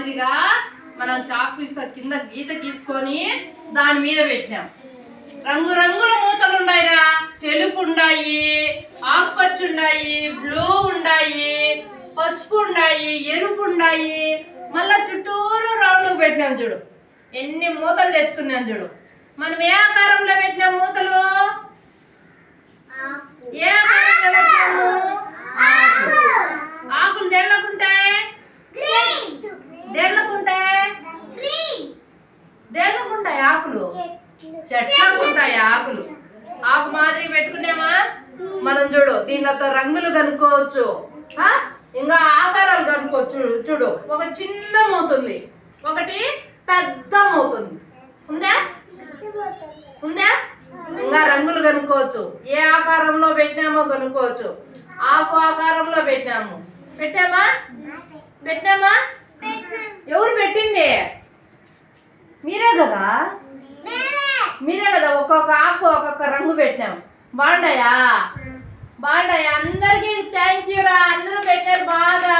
మాదిరిగా మనం చాక్ పీస్తో కింద గీత గీసుకొని దాని మీద పెట్టినాం. రంగురంగుల మూతలు ఉన్నాయిరా. తెలుపు ఉన్నాయి, ఆకుపచ్చ ఉన్నాయి, బ్లూ ఉన్నాయి, పసుపు ఉన్నాయి, ఎరుపు ఉన్నాయి. మళ్ళా చుట్టూరు రౌండ్ పెట్టినాం చూడు. ఎన్ని మూతలు తెచ్చుకున్నాం చూడు. మనం ఏ ఆకారంలో పెట్టినాం మూతలు? ఏ ఆకారంలో పెట్టినాము? ఆకులు దేళ్ళకుంటాయి, దేళ్ళకుంటాయి ఆకులు, చెట్లకు ఉంటాయి ఆకులు. ఆకు మాదిరి పెట్టుకున్నామా మనం చూడు. దీనితో రంగులు కనుక్కోవచ్చు, ఇంకా ఆకారాలు కనుక్కోవచ్చు. చూడు, ఒక చిన్న మూతుంది, ఒకటి పెద్ద మూతుంది. ఉందా? ఇంకా రంగులు కనుక్కోవచ్చు. ఏ ఆకారంలో పెట్టినామో కనుక్కోవచ్చు. ఆకు ఆకారంలో పెట్టామా? ఎవరు పెట్టింది? మీరే కదా. ఒక్కొక్క ఆకు ఒక్కొక్క రంగు పెట్టినాం. బాగుండాయా? అందరికీ థ్యాంక్స్ యూరా. అందరూ పెట్టారు బాగా.